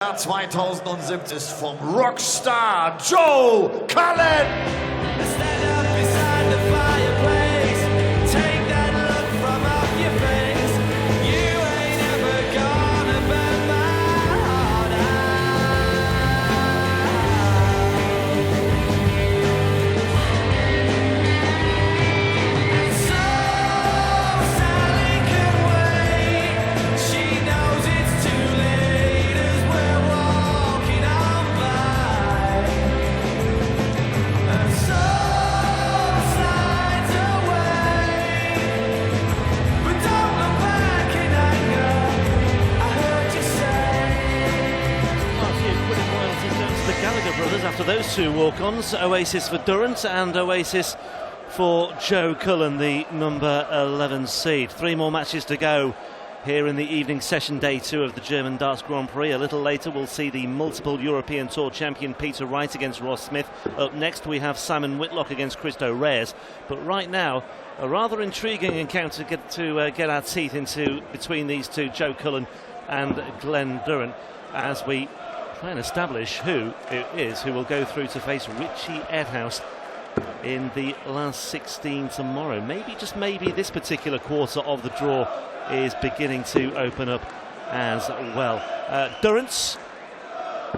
2017 ist vom Rockstar Joe Cullen. After those two walk-ons, Oasis for Durrant and Oasis for Joe Cullen, the number 11 seed. 3 more matches to go here in the evening session, day 2 of the German Darts Grand Prix. A little later we'll see the multiple European Tour champion Peter Wright against Ross Smith. Up next we have Simon Whitlock against Christo Reyes. But right now, a rather intriguing encounter to get our teeth into between these two, Joe Cullen and Glenn Durrant, as we try and establish who it is who will go through to face Richie Edhouse in the last 16 tomorrow. Maybe, just maybe, this particular quarter of the draw is beginning to open up as well. Durrant's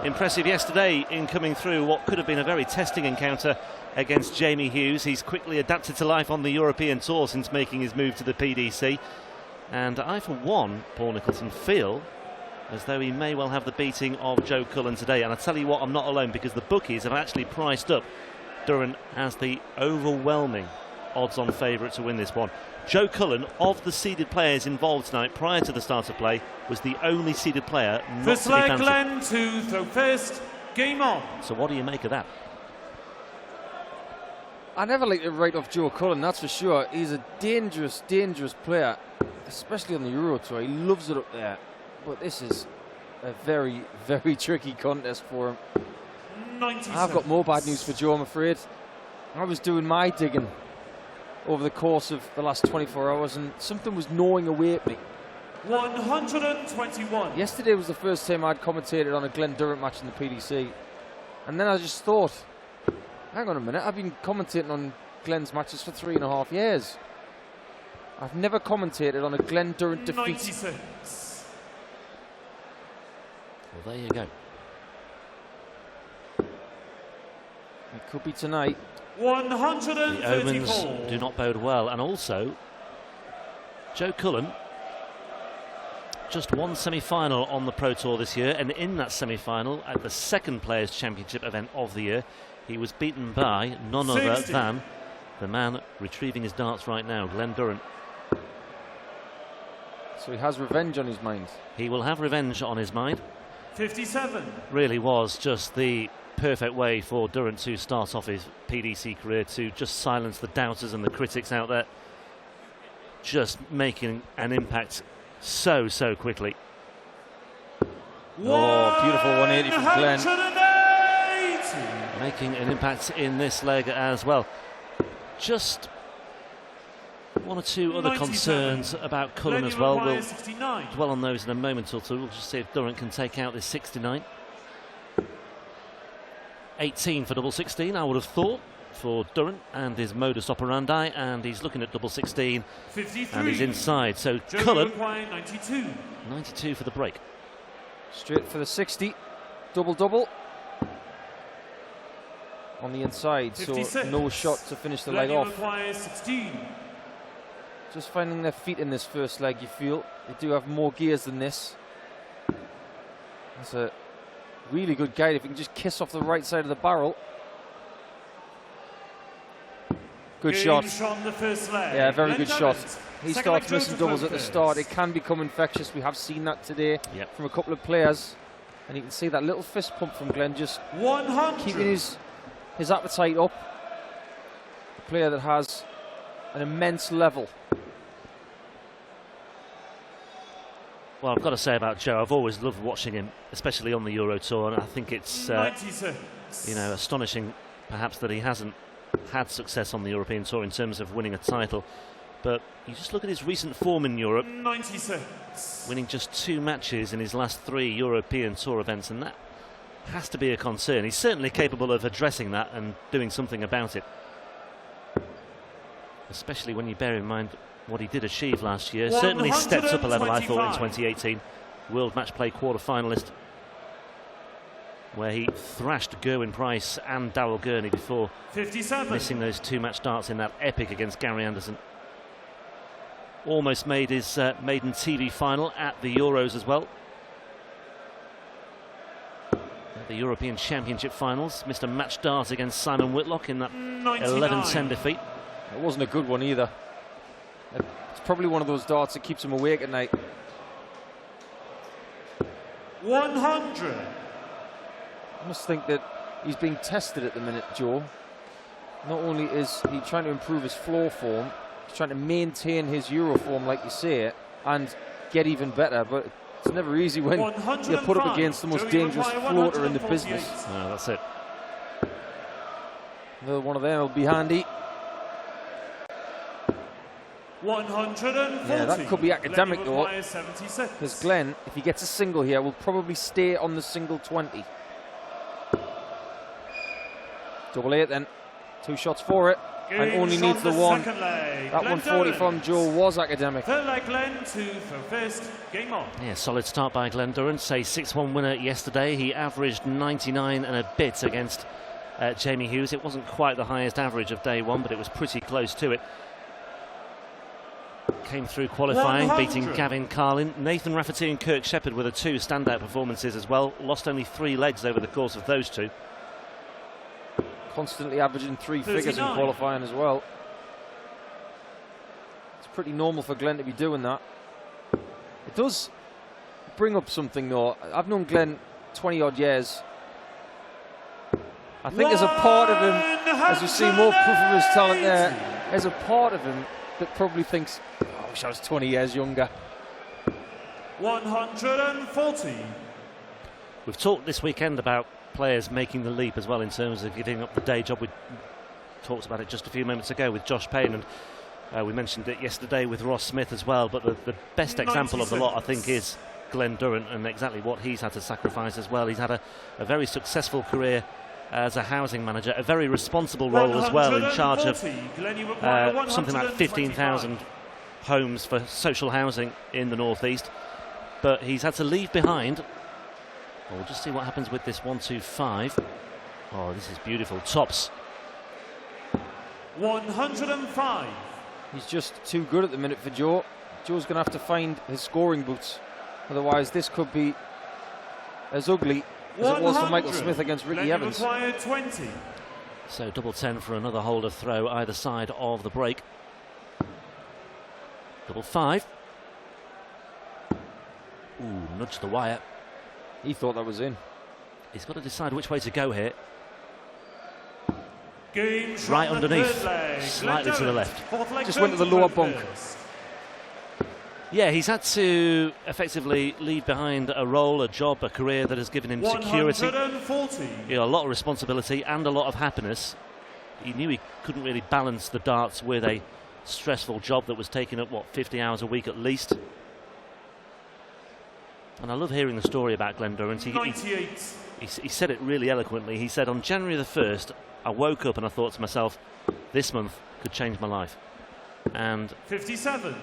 impressive yesterday in coming through what could have been a very testing encounter against Jamie Hughes. He's quickly adapted to life on the European Tour since making his move to the PDC. And I, for one, Paul Nicholson, feel as though he may well have the beating of Joe Cullen today. And I tell you what, I'm not alone, because the bookies have actually priced up Durrant as the overwhelming odds-on favourite to win this one. Joe Cullen, of the seeded players involved tonight prior to the start of play, was the only seeded player not first to be fancied. Glenn to throw first, game on. So what do you make of that? I never like to write off Joe Cullen, that's for sure. He's a dangerous, dangerous player, especially on the Euro Tour. He loves it up there. But this is a very, very tricky contest for him. I've got more bad news for Joe, I'm afraid. I was doing my digging over the course of the last 24 hours and something was gnawing away at me. 121. Yesterday was the first time I'd commentated on a Glenn Durrant match in the PDC. And then I just thought, hang on a minute, I've been commentating on Glenn's matches for 3.5 years. I've never commentated on a Glenn Durrant defeat. 96. Well, there you go. It could be tonight. 134. The omens do not bode well. And also, Joe Cullen, just one semi-final on the Pro Tour this year, and in that semi-final at the second Players' Championship event of the year, he was beaten by none other than the man retrieving his darts right now, Glenn Durrant. So he has revenge on his mind. He will have revenge on his mind. 57. Really was just the perfect way for Durrant to start off his PDC career, to just silence the doubters and the critics out there, just making an impact so quickly. Oh, beautiful 180 from Glenn. Making an impact in this leg as well. Just one or two other concerns about Cullen as well. We'll dwell on those in a moment or two. We'll just see if Durrant can take out this 69. 18 for double 16, I would have thought, for Durrant and his modus operandi, and he's looking at double 16 and he's inside. So Cullen, 92 for the break. Straight for the 60, double on the inside, 56. So no shot to finish the leg off. 16. Just finding their feet in this first leg, you feel. They do have more gears than this. That's a really good guide if you can just kiss off the right side of the barrel. Good shot. On the first leg. Yeah, very good shot. He Second starts missing doubles at the start. It can become infectious. We have seen that today from a couple of players. And you can see that little fist pump from Glenn, just 100. keeping his appetite up. A player that has an immense level. Well, I've got to say about Joe, I've always loved watching him, especially on the Euro Tour, and I think it's astonishing perhaps that he hasn't had success on the European Tour in terms of winning a title. But you just look at his recent form in Europe, 96. winning just 2 matches in his last 3 European Tour events, and that has to be a concern. He's certainly capable of addressing that and doing something about it, especially when you bear in mind what he did achieve last year. Certainly stepped up a level, I thought, in 2018. World Match Play quarter-finalist, where he thrashed Gerwyn Price and Daryl Gurney before 57. missing those 2 match starts in that epic against Gary Anderson. Almost made his maiden TV final at the Euros as well. At the European Championship finals, missed a match dart against Simon Whitlock in that 11-10 defeat. It wasn't a good one either. It's probably one of those darts that keeps him awake at night. 100. I must think that he's being tested at the minute, Joe. Not only is he trying to improve his floor form, he's trying to maintain his Euro form, like you say, and get even better, but it's never easy when you're put up against the most dangerous floater in the business. No, that's it. Another one of them will be handy. 140. Yeah, that could be academic though, 76. because Glenn, if he gets a single here, will probably stay on the single 20. Double 8 then. 2 shots for it, and only needs the 1. That 140 from Joe was academic. Third leg, Glenn, 2 for first. Game on. Yeah, solid start by Glenn Durrant. Say 6-1 winner yesterday. He averaged 99 and a bit against Jamie Hughes. It wasn't quite the highest average of day 1, but it was pretty close to it. Came through qualifying, 100. beating Gavin Carlin. Nathan Rafferty and Kirk Shepherd were the 2 standout performances as well. Lost only 3 legs over the course of those 2. Constantly averaging 3 figures in 39. qualifying as well. It's pretty normal for Glenn to be doing that. It does bring up something though. I've known Glenn 20 odd years. I think there's a part of him, as you see more proof of his talent there, there's a part of him that probably thinks, oh, I wish I was 20 years younger. 140. We've talked this weekend about players making the leap as well in terms of giving up the day job. We talked about it just a few moments ago with Josh Payne, and we mentioned it yesterday with Ross Smith as well, but the best example of the lot, I think, is Glenn Durrant, and exactly what he's had to sacrifice as well. He's had a very successful career as a housing manager, a very responsible role as well, in charge of something like 15,000 homes for social housing in the northeast. But he's had to leave behind. Well, we'll just see what happens with this 1-2-5. Oh, this is beautiful. Tops. 105. He's just too good at the minute for Joe. Joe's going to have to find his scoring boots. Otherwise, this could be as ugly as it was for Michael Smith against Ricky Evans. 20. So double 10 for another holder throw either side of the break. Double 5. Ooh, nudged the wire. He thought that was in. He's got to decide which way to go here. Game Right from the underneath, third leg. slightly to the Glenn left. Durrant, fourth leg Just went to the goes lower for bunk. first. Yeah, he's had to effectively leave behind a role, a job, a career that has given him security, 140. you know, a lot of responsibility and a lot of happiness. He knew he couldn't really balance the darts with a stressful job that was taking up, 50 hours a week at least. And I love hearing the story about Glenn Durrant. 98. He said it really eloquently. He said, on January the 1st, I woke up and I thought to myself, this month could change my life. And 57.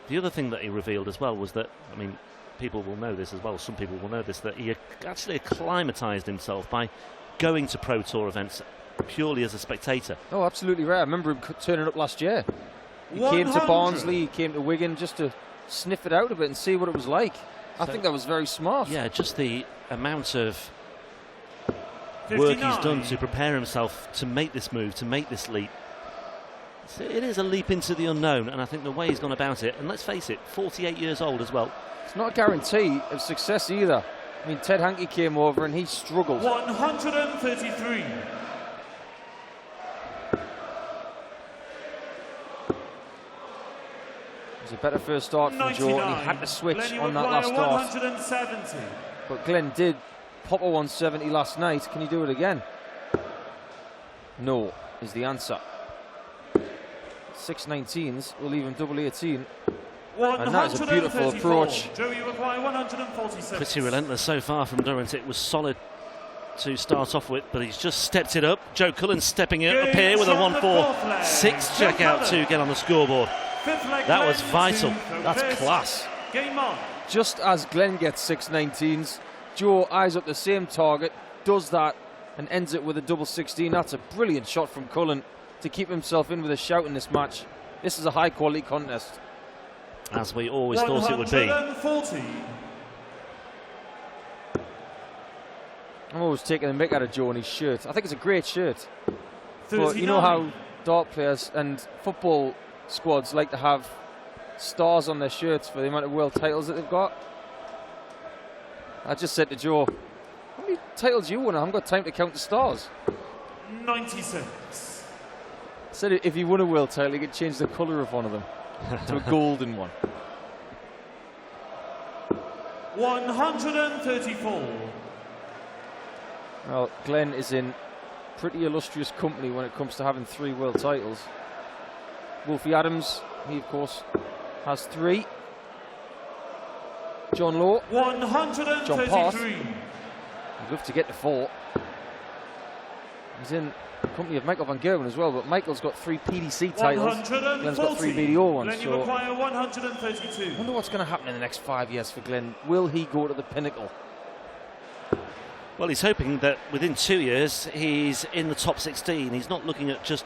the other thing that he revealed as well was that, I mean, people will know this as well, some people will know this, that he actually acclimatised himself by going to Pro Tour events purely as a spectator. Oh, absolutely right. I remember him turning up last year. He 100. came to Barnsley, he came to Wigan just to sniff it out a bit and see what it was like. I think that was very smart. Yeah, just the amount of 59. work he's done to prepare himself to make this move, to make this leap. So it is a leap into the unknown, and I think the way he's gone about it, and let's face it, 48 years old as well. It's not a guarantee of success either. I mean, Ted Hankey came over and he struggled. 133. It was a better first start from 99. Joe, and he had to switch Glenn on that Woodwire, last start. 170. But Glenn did pop a 170 last night. Can he do it again? No, is the answer. 619s will leave him double 18. 134. And that is a beautiful approach. Joe, you require 146. Pretty relentless so far from Durrant. It was solid to start off with, but he's just stepped it up. Joe Cullen stepping it up here with a 1-4-6 check out to get on the scoreboard. That was vital. That's class. Game on. Just as Glenn gets 619s, Joe eyes up the same target, does that, and ends it with a double 16. That's a brilliant shot from Cullen to keep himself in with a shout in this match. This is a high quality contest. As we always thought it would be. 140. I'm always taking the mick out of Joe and his shirt. I think it's a great shirt. 39. But you know how dart players and football squads like to have stars on their shirts for the amount of world titles that they've got? I just said to Joe, how many titles you won? I haven't got time to count the stars. 96. Said if he won a world title, he could change the colour of one of them to a golden one. 134. Well, Glenn is in pretty illustrious company when it comes to having 3 world titles. Wolfie Adams, he of course has 3. John Law, 133. John Part. He'd love to get to 4. He's in company of Michael van Gerwen as well, but Michael's got 3 PDC titles. Glenn's got 3 BDO ones. Glenn, you so require 132. I wonder what's going to happen in the next 5 years for Glenn. Will he go to the pinnacle? Well, he's hoping that within 2 years he's in the top 16. He's not looking at just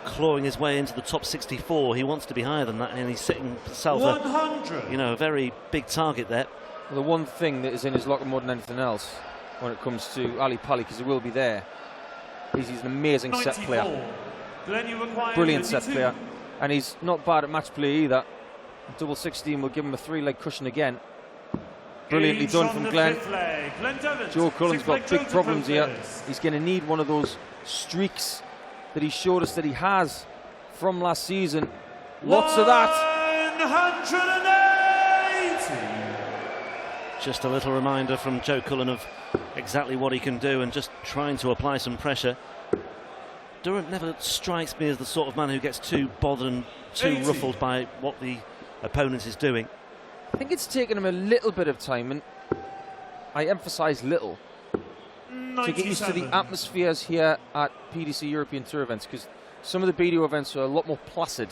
clawing his way into the top 64. He wants to be higher than that, and he's setting himself a very big target there. Well, the one thing that is in his locker more than anything else when it comes to Ali Pali, because he will be there, is he's an amazing 94. set player. Glenn, you require Brilliant 32. set player. And he's not bad at match play either. Double 16 will give him a 3-leg cushion again. Brilliantly done from Glenn. Joe Cullen's got big problems here. He's going to need one of those streaks that he showed us that he has from last season. Lots of that. 180. Just a little reminder from Joe Cullen of exactly what he can do and just trying to apply some pressure. Durrant never strikes me as the sort of man who gets too bothered and too 80. ruffled by what the opponent is doing. I think it's taken him a little bit of time, and I emphasise little, to get used to the atmospheres here at PDC European Tour events, because some of the BDO events are a lot more placid.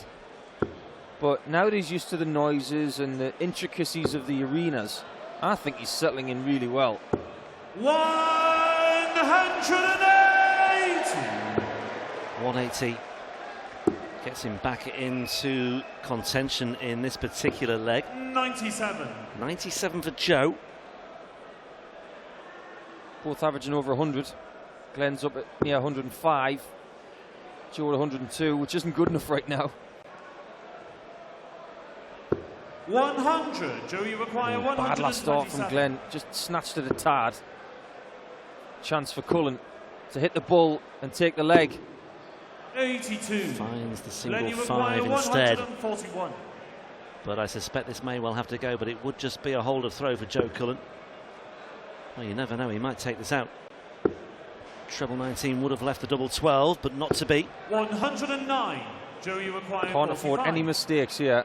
But now that he's used to the noises and the intricacies of the arenas, I think he's settling in really well. 180. 180 gets him back into contention in this particular leg. 97. 97 for Joe. Both averaging over 100. Glenn's up at near 105. Joe at 102, which isn't good enough right now. 100. Joe, you require 127. Bad last start from Glenn. Just snatched at a tad. Chance for Cullen to hit the bull and take the leg. 82. Finds the Glenn, single you 5 require instead. 141. But I suspect this may well have to go, but it would just be a hold of throw for Joe Cullen. Well, you never know, he might take this out. Treble 19 would have left the double 12, but not to be. 109. Joe, you require Can't afford 45. any mistakes here.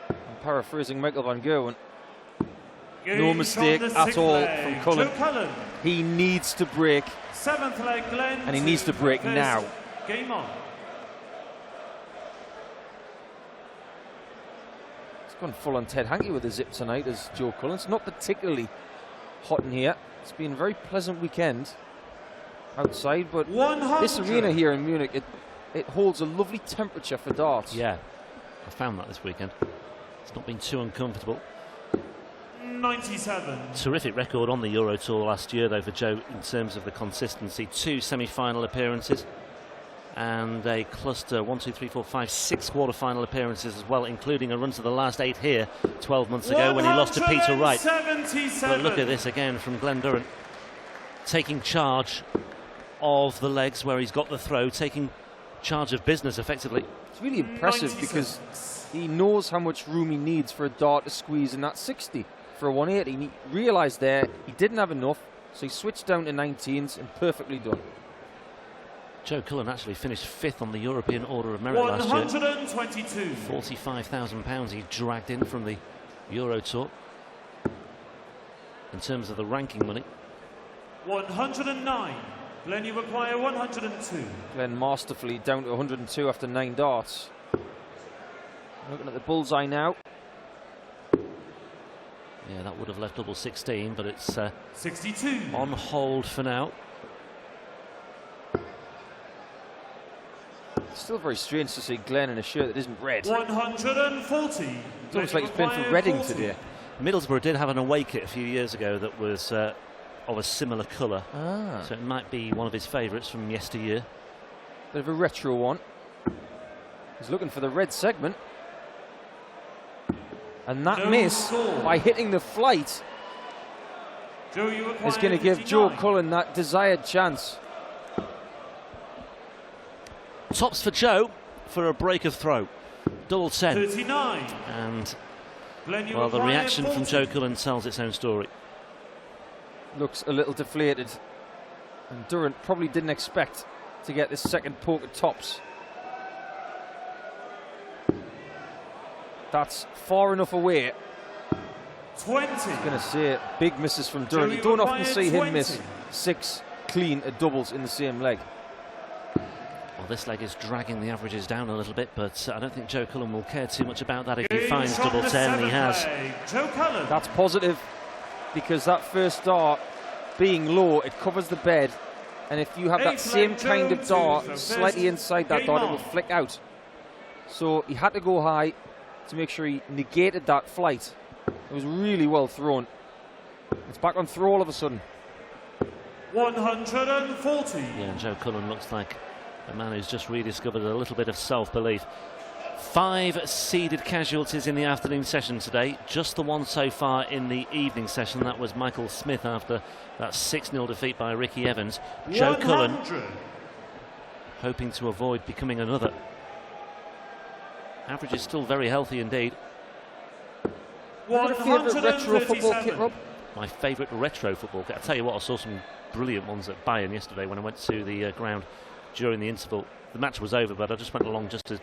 I'm paraphrasing Michael van Gerwen. No Games mistake on the at sixth all leg. from Cullen. Joe Cullen. He needs to break, 7th leg, Glenn. and he needs to break first. now. Game on. He's gone full on Ted Hankey with the zip tonight as Joe Cullen. It's not particularly hot in here. It's been a very pleasant weekend outside, but 100. this arena here in Munich, it holds a lovely temperature for darts. Yeah, I found that this weekend. It's not been too uncomfortable. 97. Terrific record on the Euro Tour last year, though, for Joe in terms of the consistency. 2 semi-final appearances and a cluster 6 quarter-final appearances as well, including a run to the last 8 here 12 months ago when he lost to Peter Wright. 177. But look at this again from Glenn Durrant, taking charge of the legs where he's got the throw, taking charge of business effectively. It's really impressive 96. because he knows how much room he needs for a dart to squeeze in that 60 for a 180. He realised there he didn't have enough, so he switched down to 19s and perfectly done. Joe Cullen actually finished 5th on the European Order of Merit last year. 122. £45,000 he dragged in from the Euro Tour. In terms of the ranking money. 109. Glenn, you require 102. Glenn masterfully down to 102 after 9 darts. Looking at the bullseye now. Yeah, that would have left double 16, but it's 62. on hold for now. Still very strange to see Glenn in a shirt that isn't red. 140. It's almost like he's playing for Reading today. Middlesbrough did have an away kit a few years ago that was of a similar colour, so it might be one of his favourites from yesteryear. Bit of a retro one. He's looking for the red segment. And that No miss score. by hitting the flight Joe, you require is going to give Joe 59. Cullen that desired chance. Tops for Joe for a break of throw. Double 10. 39. And, Glenn, you well, the require reaction 40. from Joe Cullen tells its own story. Looks a little deflated. And Durrant probably didn't expect to get this second poke at tops. That's far enough away. 20. I'm going to say big misses from Durrant. Joe, You don't you often require see him 20. miss 6 clean at doubles in the same leg. Well, this leg is dragging the averages down a little bit, but I don't think Joe Cullen will care too much about that if he Game finds from double the 10, and he has. seventh leg. Joe Cullen. That's positive, because that first dart being low, it covers the bed, and if you have that Eighth same leg, kind Joe of dart to the slightly first. inside that Game dart, it on. will flick out. So he had to go high to make sure he negated that flight. It was really well thrown. It's back on throw all of a sudden. 140. Yeah, and Joe Cullen looks like a man who's just rediscovered a little bit of self-belief. 5 seeded casualties in the afternoon session today. Just the one so far in the evening session. That was Michael Smith after that 6-0 defeat by Ricky Evans. Joe 100. Cullen hoping to avoid becoming another. Average is still very healthy indeed. Got a favourite retro football kit, 137. Rob? My favourite retro football kit. I tell you what, I saw some brilliant ones at Bayern yesterday when I went to the ground during the interval. The match was over, but I just went along just to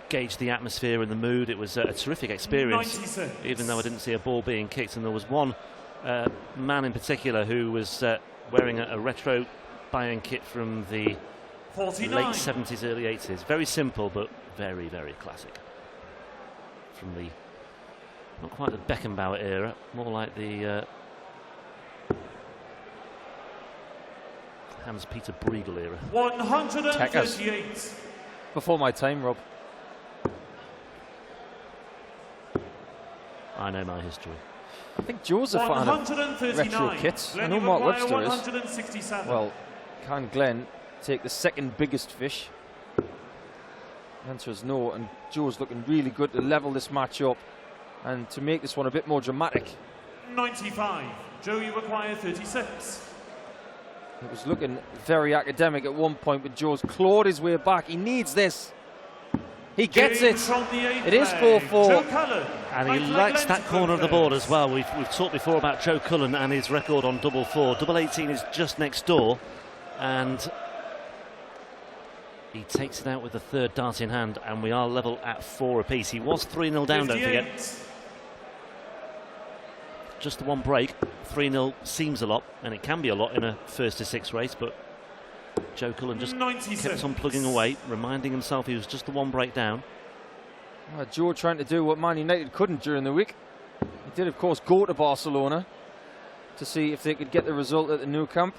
gauge the atmosphere and the mood. It was a terrific experience, 96. even though I didn't see a ball being kicked. And there was one man in particular who was wearing a retro Bayern kit from the 49. late 70s, early 80s. Very simple, but very, very classic. From the, not quite the Beckenbauer era, more like the Hans-Peter Briegel era. 138. Before my time, Rob. I know my history. I think Joe's a fan of 139. retro kits. Glenn, I know you Mark require Webster is. 167. Well, can Glenn take the second biggest fish? The answer is no, and Joe's looking really good to level this match up and to make this one a bit more dramatic. 95. Joe, you require 36. It was looking very academic at one point, but Joe's clawed his way back. He needs this. He gets Game it. from the eighth It is leg. 4-4. Joe Cullen. And he Right leg likes that length corner of the first. board as well. We've talked before about Joe Cullen and his record on double 4. Double 18 is just next door, and he takes it out with the third dart in hand, and we are level at 4 apiece. He was 3-0 down, don't forget. 58. Just the one break. 3-0 seems a lot, and it can be a lot in a first to 6 race, but Joe Cullen just 96. kept on plugging away, reminding himself he was just the one break down. Joe trying to do what Man United couldn't during the week. He did, of course, go to Barcelona to see if they could get the result at the Nou Camp,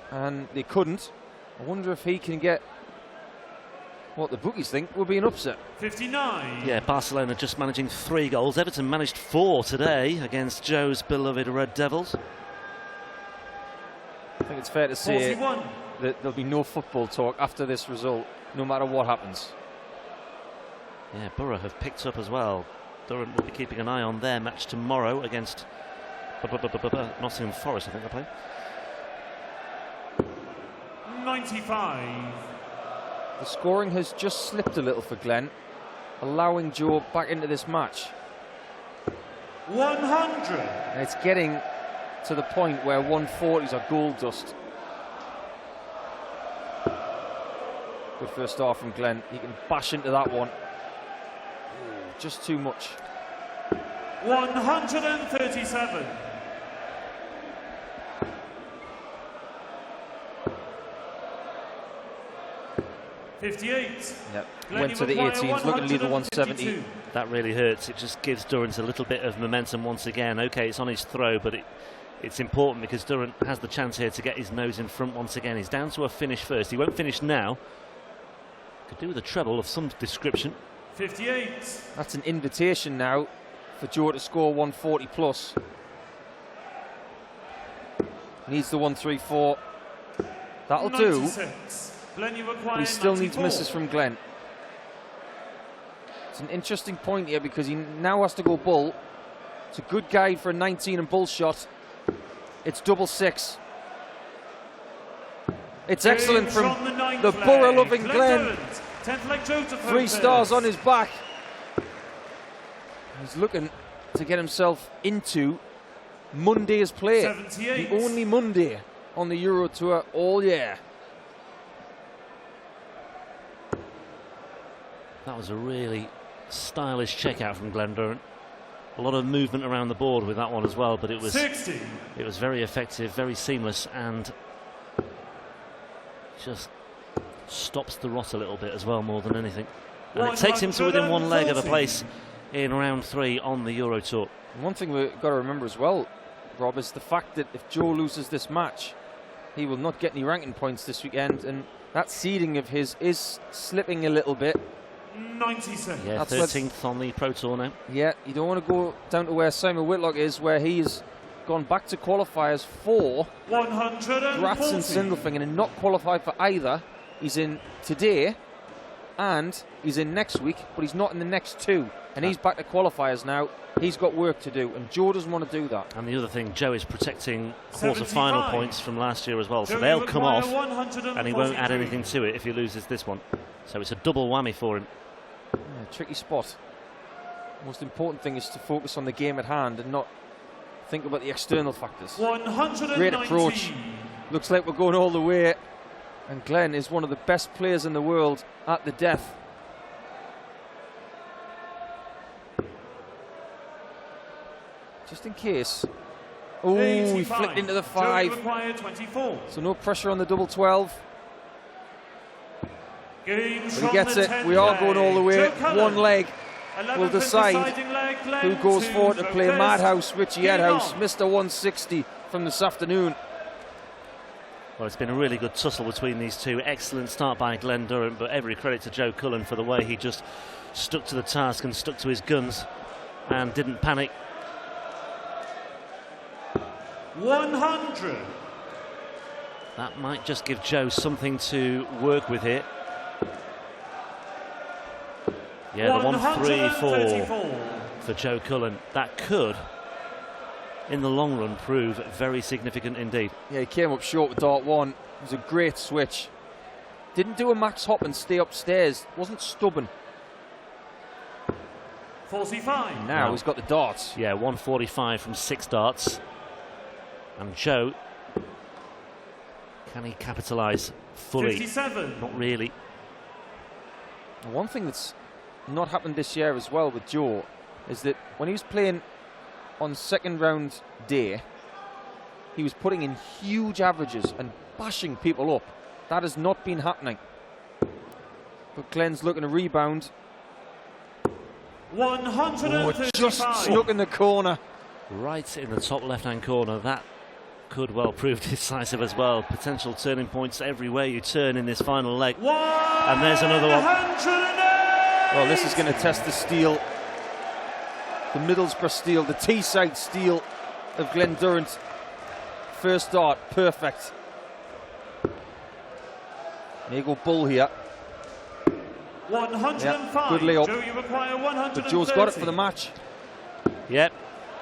and they couldn't. I wonder if he can get what the bookies think will be an upset. 59. Yeah, Barcelona just managing 3 goals. Everton managed 4 today against Joe's beloved Red Devils. I think it's fair to say 41. that there'll be no football talk after this result, no matter what happens. Yeah, Borough have picked up as well. Durrant will be keeping an eye on their match tomorrow against Nottingham Forest, I think they're playing. 95. The scoring has just slipped a little for Glenn, allowing Joe back into this match. 100. And it's getting to the point where 140s are gold dust. Good first start from Glenn. He can bash into that one. Ooh, just too much. 137. '58. Yep. Went to the 18s, looking to leave the 170. That really hurts. It just gives Durrant a little bit of momentum once again. Okay, it's on his throw, but it's important because Durrant has the chance here to get his nose in front once again. He's down to a finish first. He won't finish now. Could do with a treble of some description. 58. That's an invitation now for Joe to score 140 plus. Needs the 134. That'll 96. do. But he still needs misses from Glenn. It's an interesting point here because he now has to go bull. It's a good guide for a 19 and bull shot. It's double six. It's excellent from the borough-loving Glenn. 10th leg Joe to 3 stars on his back. He's looking to get himself into Monday's play. 78. The only Monday on the Euro Tour all year. That was a really stylish checkout from Glenn Durrant. A lot of movement around the board with that one as well, but it was 60. It was very effective, very seamless, and just stops the rot a little bit as well, more than anything. And it takes him to within 1 leg of a place in round 3 on the Euro Tour. And one thing we've got to remember as well, Rob, is the fact that if Joe loses this match, he will not get any ranking points this weekend, and that seeding of his is slipping a little bit. 97. Yeah, That's 13th on the Pro Tour now. Yeah, you don't want to go down to where Simon Whitlock is, where he's gone back to qualifiers for 140. Gratz and Sindelfingen and not qualified for either. He's in today and he's in next week, but he's not in the next 2. And he's back to qualifiers now. He's got work to do, and Joe doesn't want to do that. And the other thing, Joe is protecting 75. quarter-final points from last year as well, so Joe, they'll you come require off, 143. and he won't add anything to it if he loses this one. So it's a double whammy for him. Yeah, tricky spot. Most important thing is to focus on the game at hand and not think about the external factors. 119. Great approach. Looks like we're going all the way. And Glenn is one of the best players in the world at the death. Just in case. Oh, he flicked into the 5. Joe require 24. So no pressure on the double 12. Game But he gets it. We are going all the way. 1 leg will decide who goes forward to play Madhouse, Richie Edhouse, Mr. 160 from this afternoon. Well, it's been a really good tussle between these two. Excellent start by Glenn Durrant, but every credit to Joe Cullen for the way he just stuck to the task and stuck to his guns and didn't panic. 100. That might just give Joe something to work with here. Yeah, the 134 for Joe Cullen. That could, in the long run, prove very significant indeed. Yeah, he came up short with dart 1. It was a great switch. Didn't do a max hop and stay upstairs. Wasn't stubborn. 45. And now he's got the darts. Yeah, 145 from 6 darts. And Joe, can he capitalise fully? 57. Not really. One thing that's not happened this year as well with Joe is that when he was playing on second round day, he was putting in huge averages and bashing people up. That has not been happening. But Glenn's looking to rebound. 135. Just snuck in the corner. Right in the top left-hand corner. That could well prove decisive as well. Potential turning points everywhere you turn in this final leg. And there's another one. 108. Well, this is going to test the steel. The Middlesbrough steel, the Teesside steel of Glenn Durrant. First dart, perfect. There you go, bull here. 105. Yep, good layup. Joe, you require 130. But Joe's got it for the match. Yep.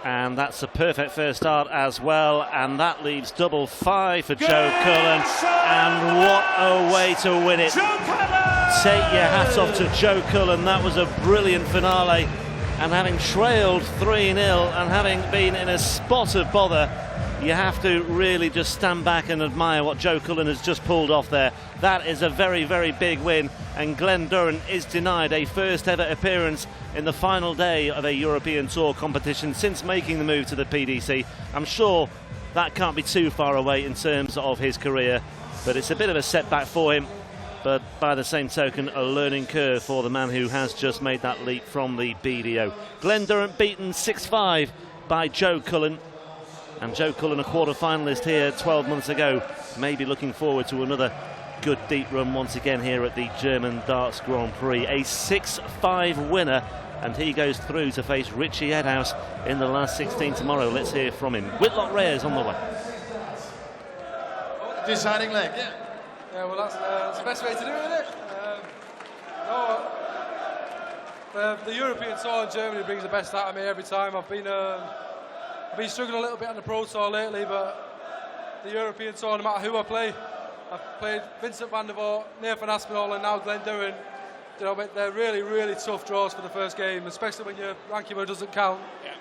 And that's a perfect first start as well. And that leaves double 5 for Joe Cullen. And what a way to win it. Joe Cullen! Take your hat off to Joe Cullen. That was a brilliant finale. And having trailed 3-0 and having been in a spot of bother, you have to really just stand back and admire what Joe Cullen has just pulled off there. That is a very, very big win, and Glen Durrant is denied a first ever appearance in the final day of a European Tour competition since making the move to the PDC. I'm sure that can't be too far away in terms of his career, but it's a bit of a setback for him. But by the same token, a learning curve for the man who has just made that leap from the BDO. Glen Durrant beaten 6-5 by Joe Cullen. And Joe Cullen, a quarter-finalist here 12 months ago, maybe looking forward to another good deep run once again here at the German Darts Grand Prix. A 6-5 winner, and he goes through to face Richie Edhouse in the last 16 tomorrow. Let's hear from him. Whitlock Reyes on the way. Deciding leg, yeah. Yeah, well, that's the best way to do it, isn't it? The European Tour in Germany brings the best out of me every time. I've been struggling a little bit on the Pro Tour lately, but the European Tour, no matter who I play, I've played Vincent van der Voort, Nathan Aspinall and now Glen Durrant. You know, they're really, really tough draws for the first game, especially when your ranking mode doesn't count. Yeah.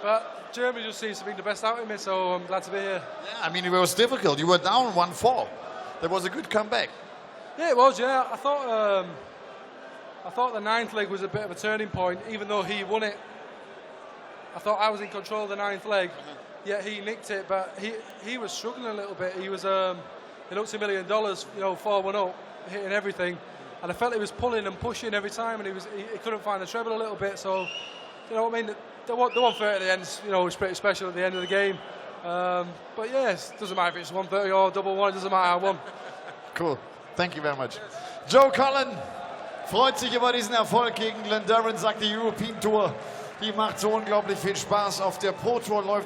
But Germany just seems to bring the best out of me, so I'm glad to be here. Yeah, I mean, it was difficult. You were down 1-4. That was a good comeback. Yeah, it was, yeah. I thought the ninth leg was a bit of a turning point, even though he won it. I thought I was in control of the ninth leg, yet he nicked it. But he was struggling a little bit. He was he looked $1 million, 4-1 up, hitting everything, and I felt he was pulling and pushing every time, and he couldn't find the treble a little bit. So, you know what I mean? The 130 at the end, was pretty special at the end of the game. But yes, doesn't matter if it's 130 or double one. It doesn't matter. I won. Cool. Thank you very much. Joe Cullen freut sich über diesen Erfolg gegen Glen Durrant, sagt die European Tour. Die macht so unglaublich viel Spaß. Auf der Pro Tour läuft